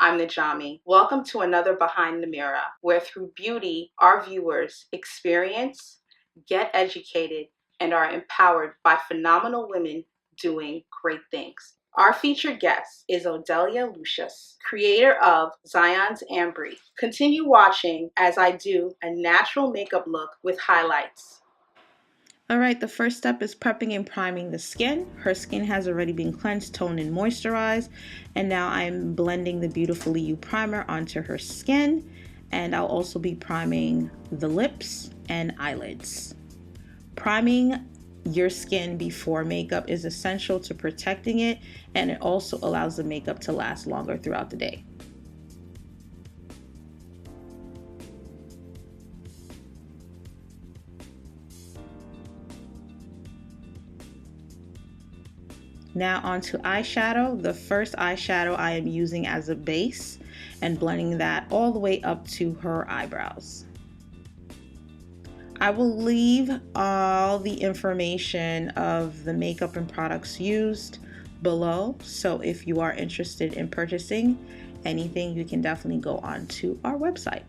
I'm Najami. Welcome to another Behind the Mirror, where through beauty, our viewers experience, get educated, and are empowered by phenomenal women doing great things. Our featured guest is Odellia Lucius, creator of Zion's Ambry. Continue watching as I do a natural makeup look with highlights. All right, the first step is prepping and priming the skin. Her skin has already been cleansed, toned, and moisturized. And now I'm blending the Beautiful You primer onto her skin. And I'll also be priming the lips and eyelids. Priming your skin before makeup is essential to protecting it, and it also allows the makeup to last longer throughout the day. Now onto eyeshadow. The first eyeshadow I am using as a base and blending that all the way up to her eyebrows. I will leave all the information of the makeup and products used below, so if you are interested in purchasing anything, you can definitely go on to our website.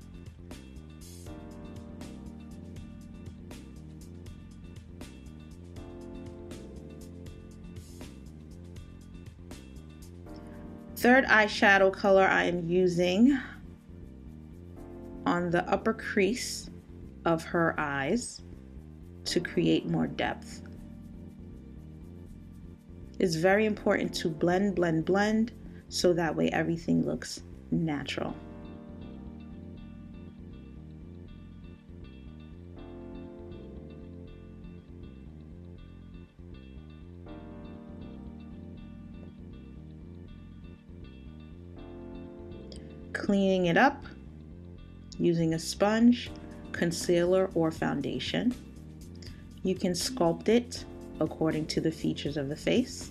Third eyeshadow color I am using on the upper crease of her eyes to create more depth. It's very important to blend, blend, blend, so that way everything looks natural. Cleaning it up using a sponge, concealer, or foundation. You can sculpt it according to the features of the face.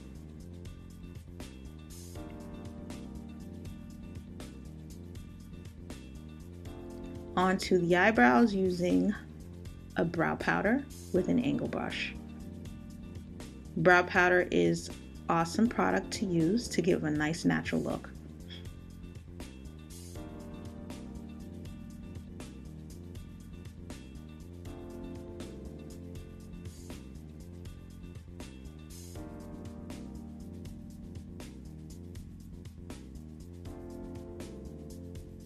Onto the eyebrows using a brow powder with an angle brush. Brow powder is awesome product to use to give a nice natural look.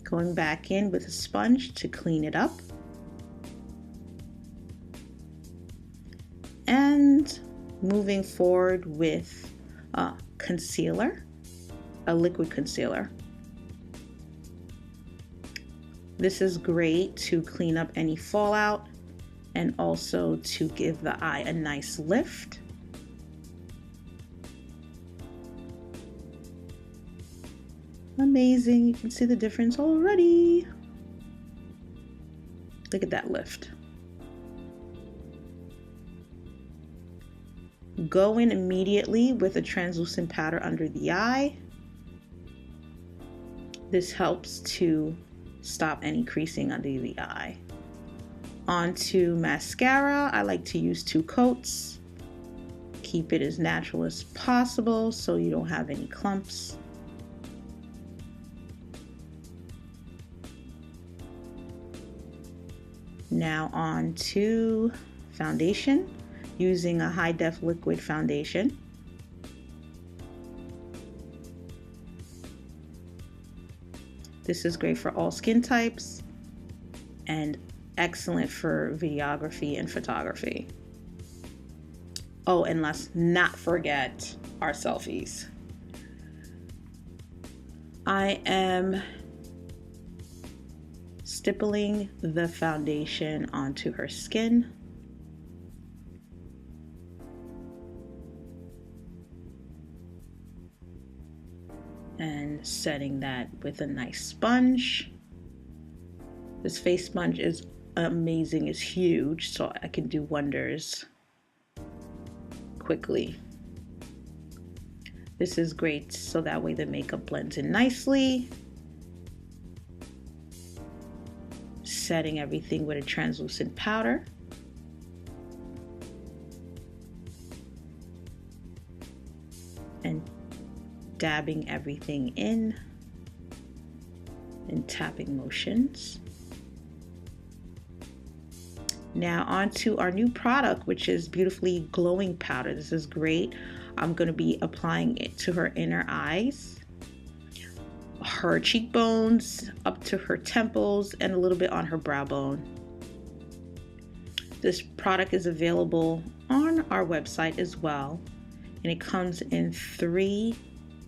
Going back in with a sponge to clean it up. And moving forward with concealer, a liquid concealer. This is great to clean up any fallout and also to give the eye a nice lift. Amazing, you can see the difference already. Look at that lift. Go in immediately with a translucent powder under the eye. This helps to stop any creasing under the eye. Onto mascara, I like to use 2 coats. Keep it as natural as possible so you don't have any clumps. Now on to foundation, using a high def liquid foundation. This is great for all skin types and excellent for videography and photography. Oh, and let's not forget our selfies. I am stippling the foundation onto her skin. And setting that with a nice sponge. This face sponge is amazing, it's huge, so I can do wonders quickly. This is great so that way the makeup blends in nicely. Setting everything with a translucent powder. And dabbing everything in. in tapping motions. Now onto our new product, which is Beautifully Glowing Powder. This is great. I'm going to be applying it to her inner eyes, her cheekbones, up to her temples, and a little bit on her brow bone. This product is available on our website as well, and it comes in 3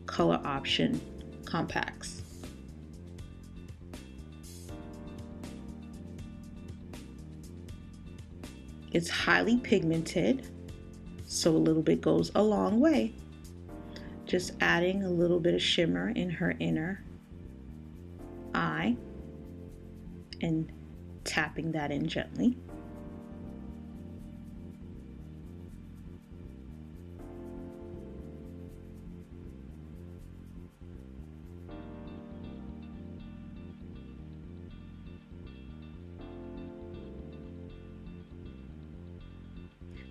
color option compacts. It's highly pigmented, so a little bit goes a long way. Just adding a little bit of shimmer in her inner eye and tapping that in gently.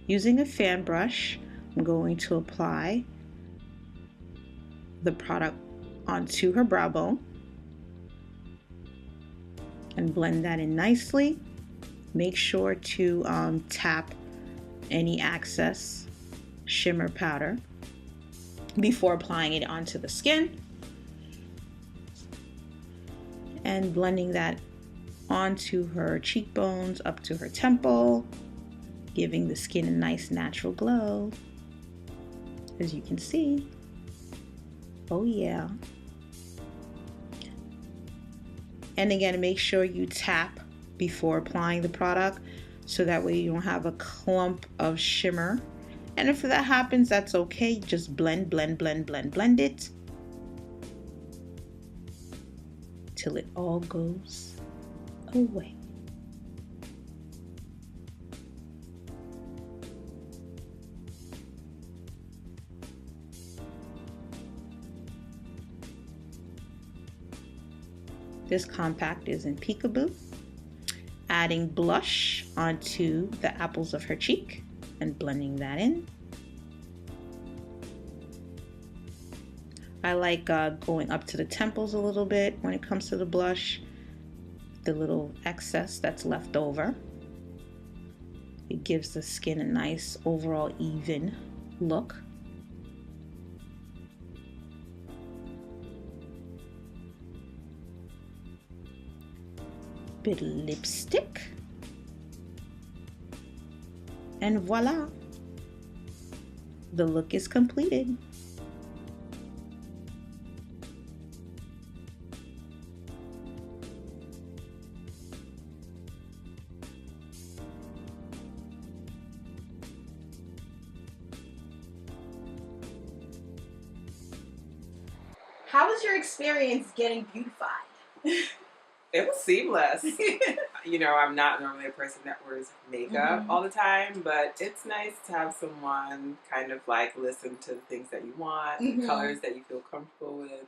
Using a fan brush, I'm going to apply the product onto her brow bone and blend that in nicely. Make sure to tap any excess shimmer powder before applying it onto the skin, and blending that onto her cheekbones, up to her temple, giving the skin a nice natural glow, as you can see. Oh yeah. And again, make sure you tap before applying the product, so that way you don't have a clump of shimmer. And if that happens, that's okay. Just blend, blend, blend, blend, blend it till it all goes away. This compact is in Peekaboo. Adding blush onto the apples of her cheek and blending that in. I like going up to the temples a little bit when it comes to the blush, the little excess that's left over. It gives the skin a nice overall even look. Bit of lipstick, and voila, the look is completed. How was your experience getting beautified? It was seamless. You know, I'm not normally a person that wears makeup all the time, but it's nice to have someone kind of like listen to the things that you want, the colors that you feel comfortable with,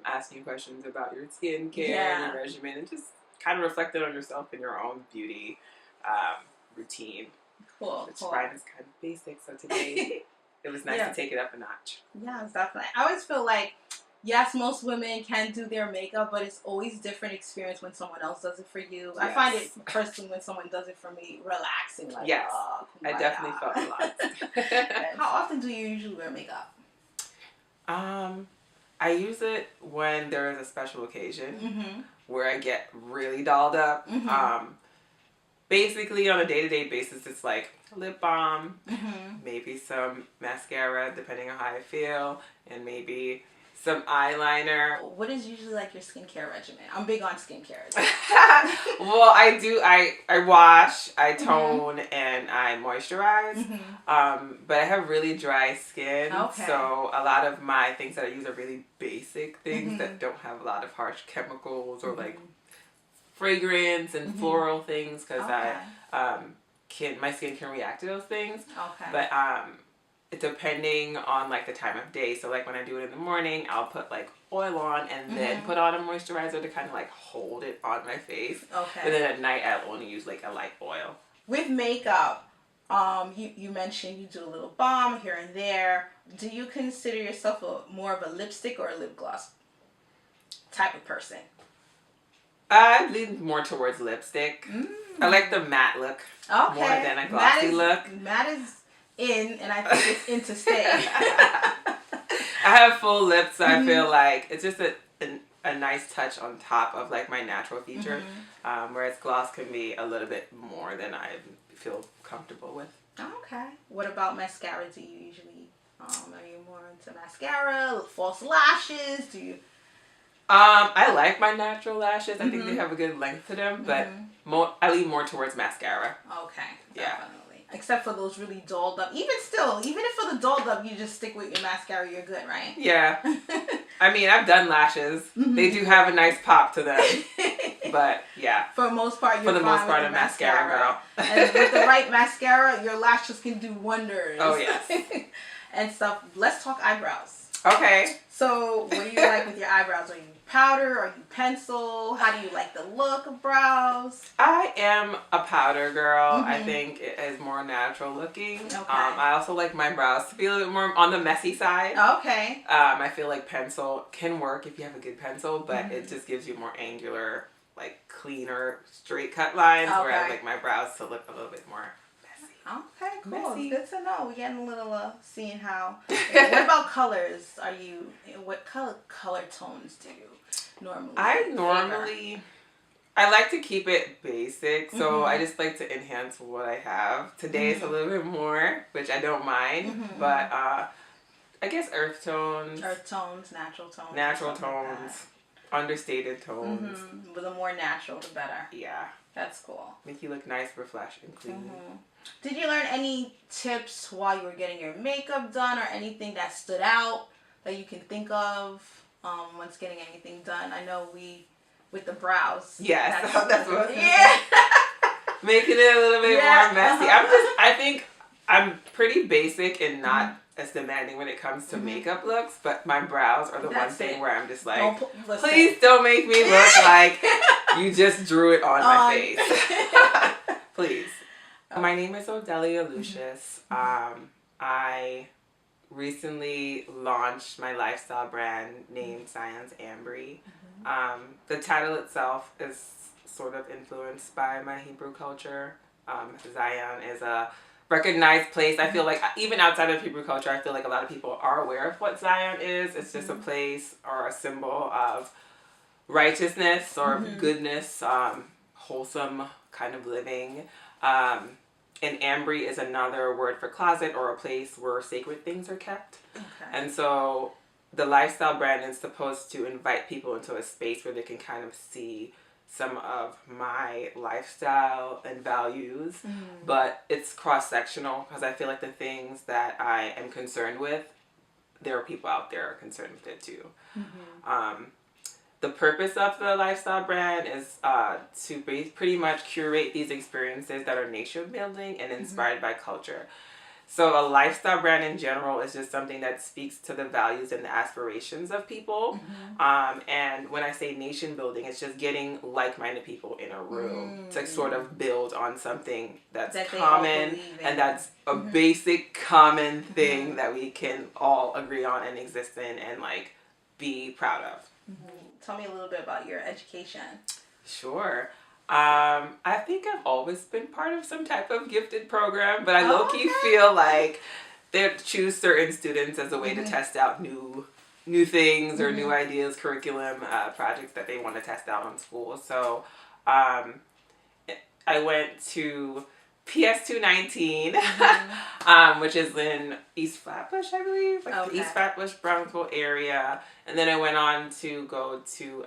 asking you questions about your skincare, your regimen, and just kind of reflecting on yourself and your own beauty routine. Cool. Which Brian is kind of basic, so today it was nice to take it up a notch. Yeah, definitely. I always feel like, yes, most women can do their makeup, but it's always different experience when someone else does it for you. Yes. I find it personally when someone does it for me relaxing. Like, yes, oh, I definitely felt a lot. How often do you usually wear makeup? I use it when there is a special occasion where I get really dolled up. Basically, on a day-to-day basis, it's like lip balm, maybe some mascara, depending on how I feel, and maybe some eyeliner. What is usually like your skincare regimen? I'm big on skincare. Well, I do. I wash, I tone, and I moisturize. But I have really dry skin, so a lot of my things that I use are really basic things that don't have a lot of harsh chemicals or like fragrance and floral things, because my skin can react to those things. But depending on like the time of day, so like when I do it in the morning, I'll put like oil on and then put on a moisturizer to kind of like hold it on my face. But then at night I'll only use like a light oil. With makeup, you mentioned you do a little balm here and there. Do you consider yourself more of a lipstick or a lip gloss type of person? I lean more towards lipstick. I like the matte look more than a glossy look. Matte is in, and I think it's in to stay. I have full lips, so I feel like it's just a nice touch on top of like my natural features, whereas gloss can be a little bit more than I feel comfortable with. Okay. What about mascara? Do you usually, are you more into mascara, false lashes? Do you? I like my natural lashes. I think they have a good length to them, but I lean more towards mascara. Okay. Definitely. Except for those really dolled up. Even if for the dolled up, you just stick with your mascara, you're good, right? Yeah. I mean, I've done lashes. They do have a nice pop to them. But yeah. For the most part, you're fine with the mascara girl. And with the right mascara, your lashes can do wonders. Oh, yes. And stuff. Let's talk eyebrows. Okay. So, what do you like with your eyebrows? Are you powder? Are you pencil? How do you like the look of brows? I am a powder girl. I think it is more natural looking. Okay. I also like my brows to be a little bit more on the messy side. Okay. I feel like pencil can work if you have a good pencil, but it just gives you more angular, like cleaner, straight cut lines. Where I like my brows to look a little bit more messy. Okay, cool. Messy. Good to know. We're getting a little seeing how. What about colors? What color tones do you normally? I like to keep it basic, so I just like to enhance what I have. Today it's a little bit more, which I don't mind, but I guess earth tones. Earth tones, natural tones. Natural tones, like understated tones. But the more natural, the better. Yeah. That's cool. Make you look nice, refresh, and clean. Did you learn any tips while you were getting your makeup done, or anything that stood out that you can think of once getting anything done? I know with the brows. Yes, that's what. Yeah. Making it a little bit more messy. I think I'm pretty basic and not as demanding when it comes to makeup looks, but my brows are the one thing where I'm just like, please don't make me look like you just drew it on my face. Please. My name is Odellia Lucius. I recently launched my lifestyle brand named Zion's Ambry. The title itself is sort of influenced by my Hebrew culture. Zion is a recognized place. I feel like even outside of Hebrew culture, I feel like a lot of people are aware of what Zion is. It's just a place or a symbol of righteousness or goodness, wholesome kind of living. And Ambry is another word for closet or a place where sacred things are kept. Okay. And so the lifestyle brand is supposed to invite people into a space where they can kind of see some of my lifestyle and values, but it's cross-sectional because I feel like the things that I am concerned with, there are people out there are concerned with it too. The purpose of the lifestyle brand is to pretty much curate these experiences that are nation building and inspired by culture. So a lifestyle brand in general is just something that speaks to the values and the aspirations of people. And when I say nation building, it's just getting like-minded people in a room to sort of build on something that's common and that's a basic common thing that we can all agree on and exist in and like be proud of. Tell me a little bit about your education. Sure. I think I've always been part of some type of gifted program, but I low-key feel like they choose certain students as a way to test out new things or new ideas, curriculum, projects that they want to test out on school. So I went to PS219, which is in East Flatbush, I believe, like the East Flatbush, Brownsville area. And then I went on to go to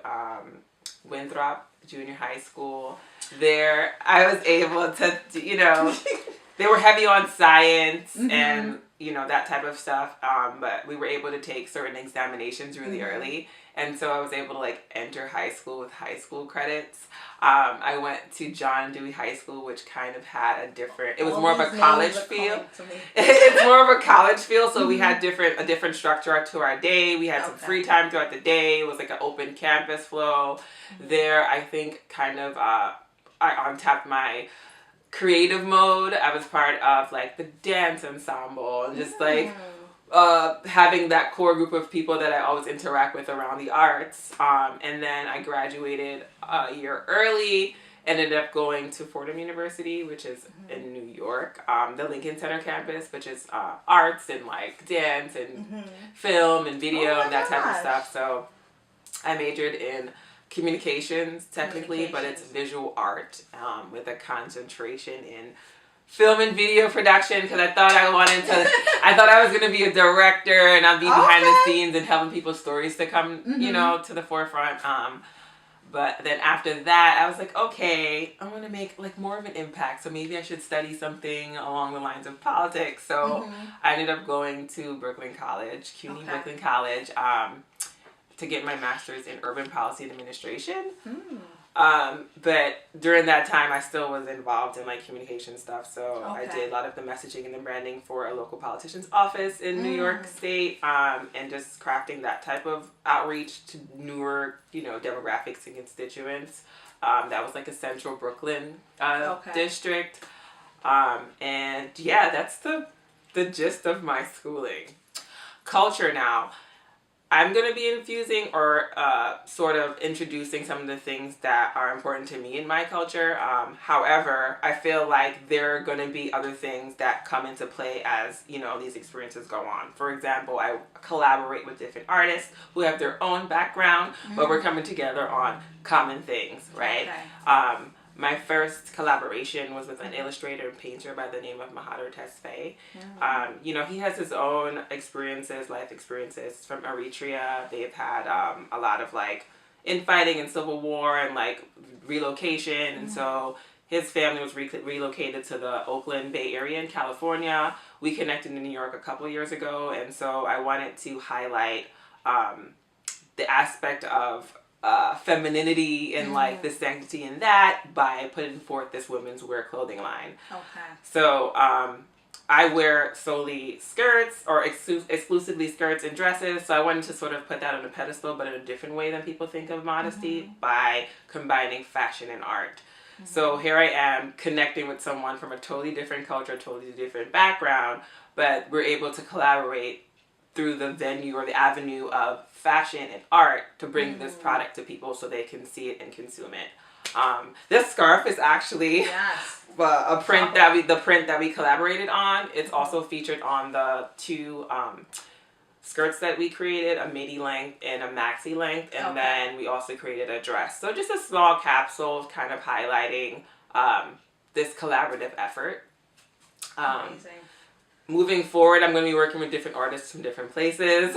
Winthrop Junior High School. There, I was able to, they were heavy on science and, that type of stuff. But we were able to take certain examinations really early. And so I was able to enter high school with high school credits. I went to John Dewey High School, which kind of had a different, it was more of a college feel. It's more of a college feel. So we had a different structure to our day. We had some free time throughout the day. It was like an open campus flow. There, I think kind of, I untapped my creative mode. I was part of the dance ensemble and just having that core group of people that I always interact with around the arts. And then I graduated a year early, ended up going to Fordham University, which is in New York, the Lincoln Center campus, which is arts and like dance and film and video and that type of stuff. So I majored in communications technically, but it's visual art with a concentration in film and video production, because I thought I thought I was going to be a director and I'd be behind the scenes and helping people's stories to come, you know, to the forefront. But then after that, I was like, okay, I want to make like more of an impact. So maybe I should study something along the lines of politics. So I ended up going to Brooklyn College, CUNY Brooklyn College, to get my master's in urban policy and administration. But during that time, I still was involved in like communication stuff. So I did a lot of the messaging and the branding for a local politician's office in New York State, and just crafting that type of outreach to newer, you know, demographics and constituents. That was like a central Brooklyn district. And yeah, that's the gist of my schooling. Culture now. I'm going to be infusing or sort of introducing some of the things that are important to me in my culture. However, I feel like there are going to be other things that come into play as, you know, these experiences go on. For example, I collaborate with different artists who have their own background, but we're coming together on common things, right? My first collaboration was with an illustrator and painter by the name of Mahadur Tesfaye. You know, he has his own experiences, life experiences from Eritrea. They've had a lot of like infighting and civil war and like relocation. And so his family was relocated to the Oakland Bay Area in California. We connected in New York a couple years ago. And so I wanted to highlight the aspect of femininity and like the sanctity in that by putting forth this women's wear clothing line. So I wear solely skirts or exclusively skirts and dresses. So I wanted to sort of put that on a pedestal, but in a different way than people think of modesty, by combining fashion and art. So here I am connecting with someone from a totally different culture, totally different background, but we're able to collaborate through the venue or the avenue of fashion and art to bring this product to people so they can see it and consume it. This scarf is actually a print that we collaborated on. It's also featured on the two skirts that we created, a midi length and a maxi length, and then we also created a dress. So just a small capsule kind of highlighting this collaborative effort. Amazing. Moving forward, I'm going to be working with different artists from different places.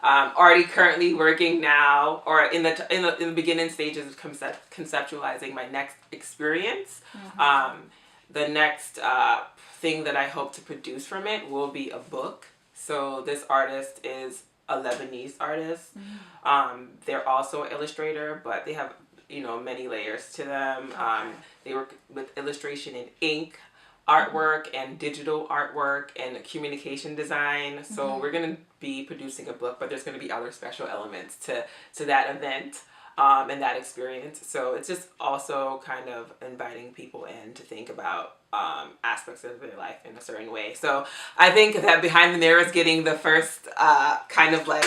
Already currently working now, or in the beginning stages of conceptualizing my next experience. The next thing that I hope to produce from it will be a book. So this artist is a Lebanese artist. They're also an illustrator, but they have, you know, many layers to them. They work with illustration in ink, artwork and digital artwork and communication design. So we're going to be producing a book, but there's going to be other special elements to that event and that experience. So it's just also kind of inviting people in to think about aspects of their life in a certain way. So I think that Behind the Mirror is getting the first kind of like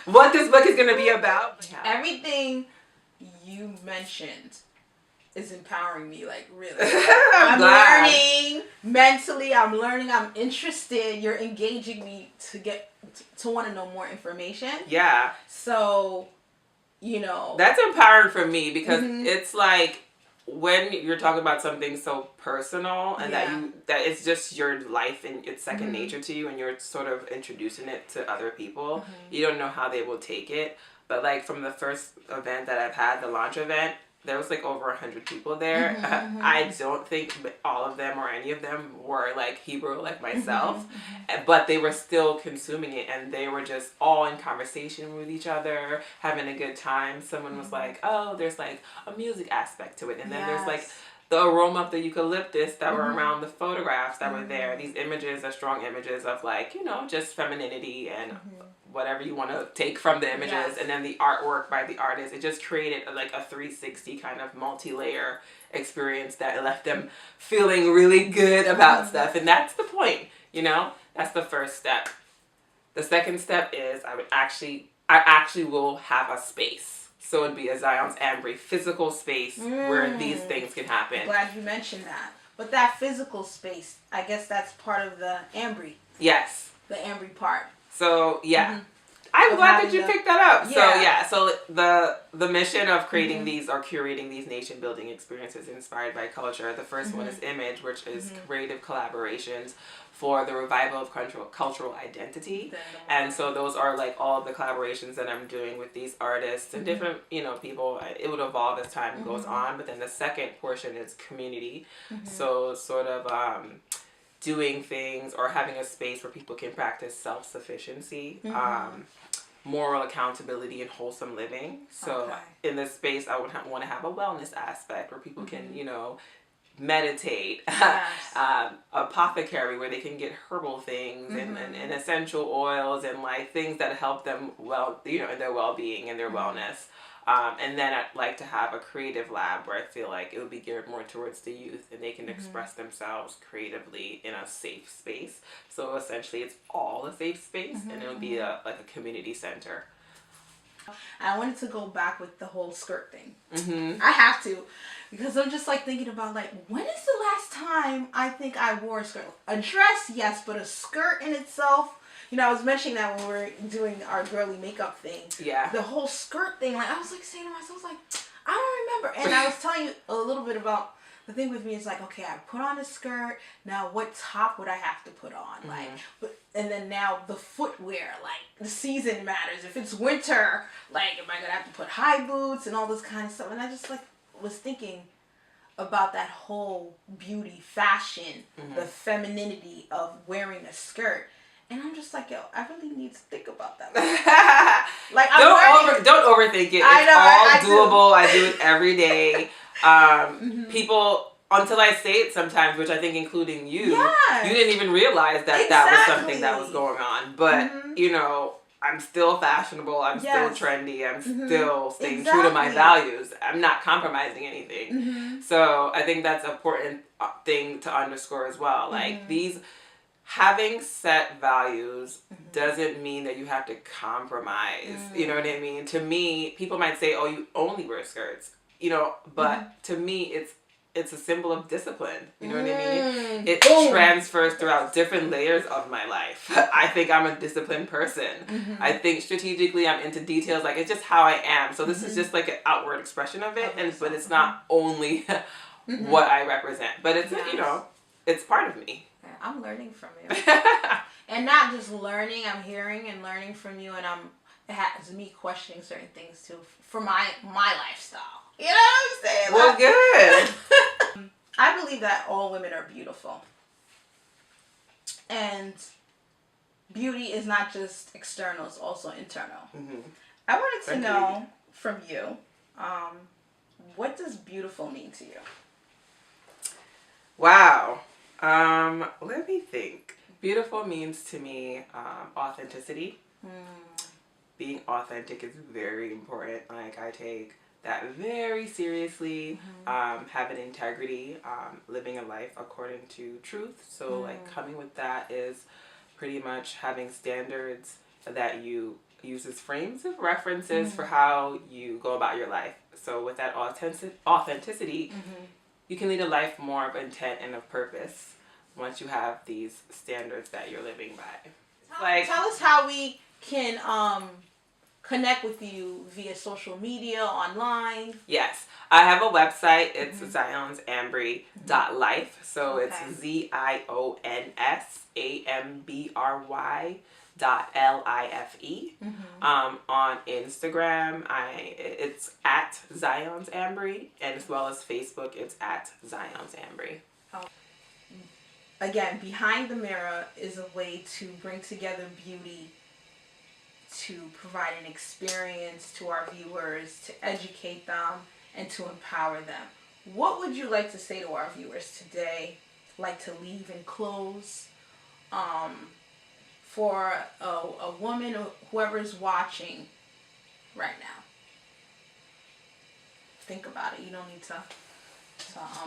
what this book is going to be about. Everything you mentioned is empowering me, like, really. I'm learning mentally. I'm learning. I'm interested. You're engaging me to want to know more information. Yeah. So, you know, that's empowering for me because it's like when you're talking about something so personal and that it's just your life and it's second nature to you, and you're sort of introducing it to other people. You don't know how they will take it, but like from the first event that I've had, the launch event, there was like over 100 people there. I don't think all of them or any of them were like Hebrew like myself, but they were still consuming it, and they were just all in conversation with each other, having a good time. Someone was like, oh, there's like a music aspect to it, and then there's like the aroma of the eucalyptus that were around the photographs that were there. These images are strong images of like, you know, just femininity and whatever you want to take from the images, and then the artwork by the artist. It just created like a 360 kind of multi-layer experience that left them feeling really good about stuff. And that's the point. You know, that's the first step. The second step is I actually will have a space. So it'd be a Zion's Ambry physical space where these things can happen. I'm glad you mentioned that. But that physical space, I guess that's part of the Ambry. Yes. The Ambry part. So yeah. I'm glad that you picked that up. Yeah. So the mission of creating these or curating these nation building experiences inspired by culture. The first one is Image, which is creative collaborations for the revival of cultural identity. And so those are like all of the collaborations that I'm doing with these artists and different, you know, people. It would evolve as time goes on. But then the second portion is community. So sort of doing things or having a space where people can practice self-sufficiency, moral accountability, and wholesome living. So in this space, I would want to have a wellness aspect where people can, you know, meditate, apothecary where they can get herbal things and essential oils and like things that help them in their well-being and their wellness. And then I'd like to have a creative lab where I feel like it would be geared more towards the youth and they can express themselves creatively in a safe space. So essentially it's all a safe space and it'll be like a community center. I wanted to go back with the whole skirt thing. I have to, because I'm just like thinking about like, when is the last time I think I wore a skirt? A dress, yes, but a skirt in itself. You know, I was mentioning that when we were doing our girly makeup thing. Yeah. The whole skirt thing, like, I was like saying to myself, like, I don't remember. And I was telling you a little bit about the thing with me is like, okay, I put on a skirt. Now, what top would I have to put on? Like, and then now the footwear, like, the season matters. If it's winter, like, am I going to have to put high boots and all this kind of stuff? And I just, like, was thinking about that whole beauty, fashion, the femininity of wearing a skirt. And I'm just like, yo, I really need to think about that. Like, don't overthink it. It's all doable. I do it every day. People, until I say it sometimes, which I think including you, you didn't even realize that that was something that was going on. But, you know, I'm still fashionable. I'm still trendy. I'm still staying true to my values. I'm not compromising anything. So I think that's an important thing to underscore as well. Like, having set values doesn't mean that you have to compromise. You know what I mean? To me, people might say, oh, you only wear skirts. You know, but to me, it's a symbol of discipline. You know what I mean? It transfers throughout different layers of my life. I think I'm a disciplined person. I think strategically I'm into details. Like, it's just how I am. So this is just like an outward expression of it. But it's not only what I represent. But it's, you know, it's part of me. I'm learning from you. And not just learning, I'm hearing and learning from you, and it has me questioning certain things too for my lifestyle. You know what I'm saying? Well, good. I believe that all women are beautiful. And beauty is not just external, it's also internal. I wanted to know from you, what does beautiful mean to you? Wow. Let me think. Beautiful means to me authenticity. Being authentic is very important. Like, I take that very seriously. Having integrity, living a life according to truth. So like coming with that is pretty much having standards that you use as frames of references for how you go about your life. So with that authenticity, you can lead a life more of intent and of purpose once you have these standards that you're living by. Tell us how we can connect with you via social media, online. Yes, I have a website. It's zionsambry.life. So it's ZIONSAMBRY.LIFE. On Instagram, it's at zionsambry, and as well as Facebook, it's at zionsambry. Again, Behind the Mirror is a way to bring together beauty, to provide an experience to our viewers, to educate them, and to empower them. What would you like to say to our viewers today? Like to leave and close? For a woman or whoever's watching right now. Think about it. You don't need to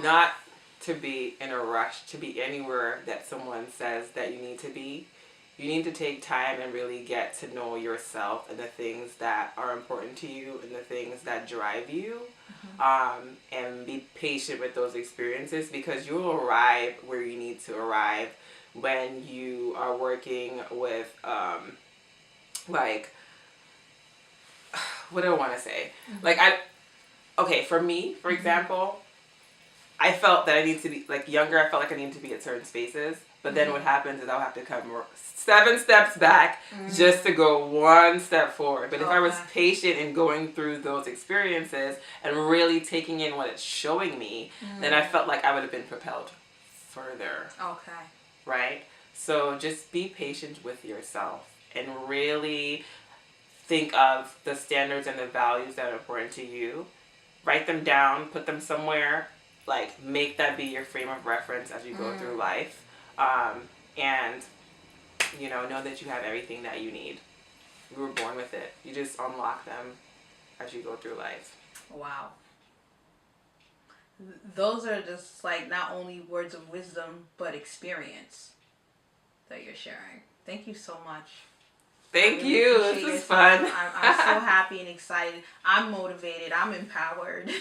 not to be in a rush to be anywhere that someone says that you need to be. You need to take time and really get to know yourself and the things that are important to you and the things that drive you. And be patient with those experiences, because you'll arrive where you need to arrive when you are working with, like, what do I want to say? Like, for me, for example, I felt that I need to be, like, younger, I felt like I needed to be at certain spaces. But then what happens is I'll have to come 7 steps back just to go 1 step forward. But if I was patient in going through those experiences and really taking in what it's showing me, then I felt like I would have been propelled further. Okay. Right? So just be patient with yourself and really think of the standards and the values that are important to you. Write them down, put them somewhere, like make that be your frame of reference as you go through life. And, you know that you have everything that you need. You were born with it. You just unlock them as you go through life. Wow. Those are just like not only words of wisdom, but experience that you're sharing. Thank you so much. Thank you. This is fun. I'm so happy and excited. I'm motivated. I'm empowered.